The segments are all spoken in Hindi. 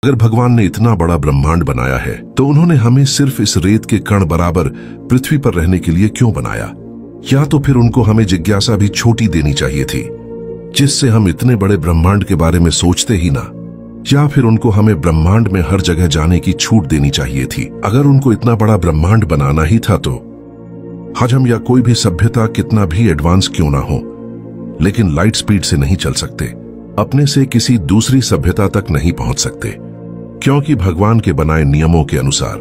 अगर भगवान ने इतना बड़ा ब्रह्मांड बनाया है तो उन्होंने हमें सिर्फ इस रेत के कण बराबर पृथ्वी पर रहने के लिए क्यों बनाया? या तो फिर उनको हमें जिज्ञासा भी छोटी देनी चाहिए थी, जिससे हम इतने बड़े ब्रह्मांड के बारे में सोचते ही ना। या फिर उनको हमें ब्रह्मांड में हर जगह जाने की छूट देनी चाहिए थी। अगर उनको इतना बड़ा ब्रह्मांड बनाना ही था तो आज हम या कोई भी सभ्यता कितना भी एडवांस क्यों ना हो, लेकिन लाइट स्पीड से नहीं चल सकते, अपने से किसी दूसरी सभ्यता तक नहीं पहुंच सकते, क्योंकि भगवान के बनाए नियमों के अनुसार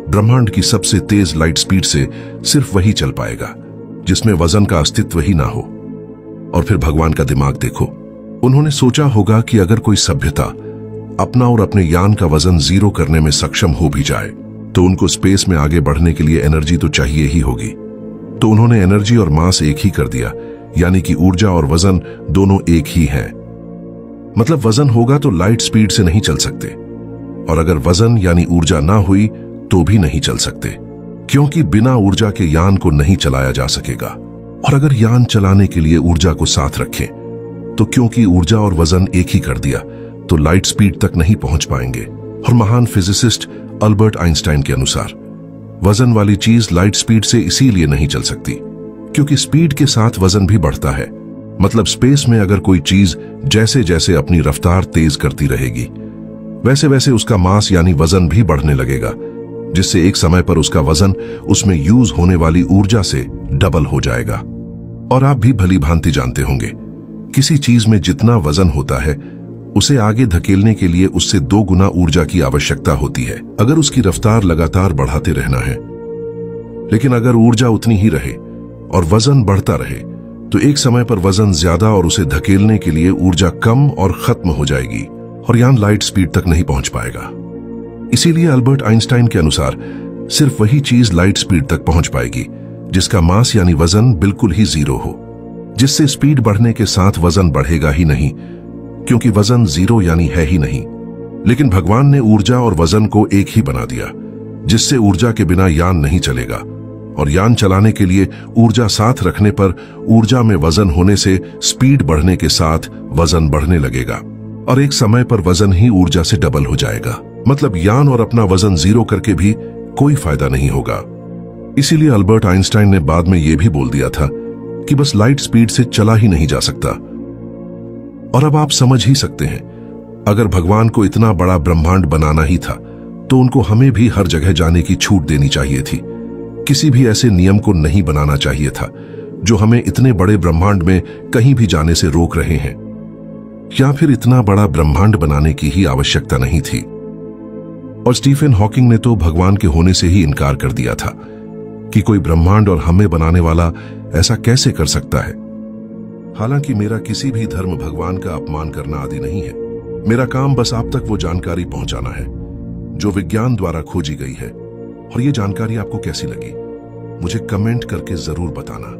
ब्रह्मांड की सबसे तेज लाइट स्पीड से सिर्फ वही चल पाएगा जिसमें वजन का अस्तित्व ही ना हो। और फिर भगवान का दिमाग देखो, उन्होंने सोचा होगा कि अगर कोई सभ्यता अपना और अपने यान का वजन जीरो करने में सक्षम हो भी जाए तो उनको स्पेस में आगे बढ़ने के लिए एनर्जी तो चाहिए ही होगी। तो उन्होंने एनर्जी और मास एक ही कर दिया, यानी कि ऊर्जा और वजन दोनों एक ही हैं। मतलब वजन होगा तो लाइट स्पीड से नहीं चल सकते, और अगर वजन यानी ऊर्जा ना हुई तो भी नहीं चल सकते, क्योंकि बिना ऊर्जा के यान को नहीं चलाया जा सकेगा। और अगर यान चलाने के लिए ऊर्जा को साथ रखें तो क्योंकि ऊर्जा और वजन एक ही कर दिया तो लाइट स्पीड तक नहीं पहुंच पाएंगे। और महान फिजिसिस्ट अल्बर्ट आइंस्टाइन के अनुसार वजन वाली चीज लाइट स्पीड से इसीलिए नहीं चल सकती क्योंकि स्पीड के साथ वजन भी बढ़ता है। मतलब स्पेस में अगर कोई चीज जैसे जैसे अपनी रफ्तार तेज करती रहेगी वैसे वैसे उसका मास यानी वजन भी बढ़ने लगेगा, जिससे एक समय पर उसका वजन उसमें यूज होने वाली ऊर्जा से डबल हो जाएगा। और आप भी भली भांति जानते होंगे, किसी चीज में जितना वजन होता है उसे आगे धकेलने के लिए उससे 2 गुना ऊर्जा की आवश्यकता होती है अगर उसकी रफ्तार लगातार बढ़ाते रहना है। लेकिन अगर ऊर्जा उतनी ही रहे और वजन बढ़ता रहे तो एक समय पर वजन ज्यादा और उसे धकेलने के लिए ऊर्जा कम और खत्म हो जाएगी और यान लाइट स्पीड तक नहीं पहुंच पाएगा। इसीलिए अल्बर्ट आइंस्टाइन के अनुसार सिर्फ वही चीज लाइट स्पीड तक पहुंच पाएगी जिसका मास यानी वजन बिल्कुल ही जीरो हो, जिससे स्पीड बढ़ने के साथ वजन बढ़ेगा ही नहीं, क्योंकि वजन जीरो यानी है ही नहीं। लेकिन भगवान ने ऊर्जा और वजन को एक ही बना दिया, जिससे ऊर्जा के बिना यान नहीं चलेगा, और यान चलाने के लिए ऊर्जा साथ रखने पर ऊर्जा में वजन होने से स्पीड बढ़ने के साथ वजन बढ़ने लगेगा और एक समय पर वजन ही ऊर्जा से डबल हो जाएगा। मतलब यान और अपना वजन जीरो करके भी कोई फायदा नहीं होगा। इसीलिए अल्बर्ट आइंस्टाइन ने बाद में यह भी बोल दिया था कि बस लाइट स्पीड से चला ही नहीं जा सकता। और अब आप समझ ही सकते हैं, अगर भगवान को इतना बड़ा ब्रह्मांड बनाना ही था तो उनको हमें भी हर जगह जाने की छूट देनी चाहिए थी। किसी भी ऐसे नियम को नहीं बनाना चाहिए था जो हमें इतने बड़े ब्रह्मांड में कहीं भी जाने से रोक रहे हैं। या फिर इतना बड़ा ब्रह्मांड बनाने की ही आवश्यकता नहीं थी। और स्टीफन हॉकिंग ने तो भगवान के होने से ही इनकार कर दिया था कि कोई ब्रह्मांड और हमें बनाने वाला ऐसा कैसे कर सकता है। हालांकि मेरा किसी भी धर्म भगवान का अपमान करना आदि नहीं है। मेरा काम बस आप तक वो जानकारी पहुंचाना है जो विज्ञान द्वारा खोजी गई है। और ये जानकारी आपको कैसी लगी मुझे कमेंट करके जरूर बताना।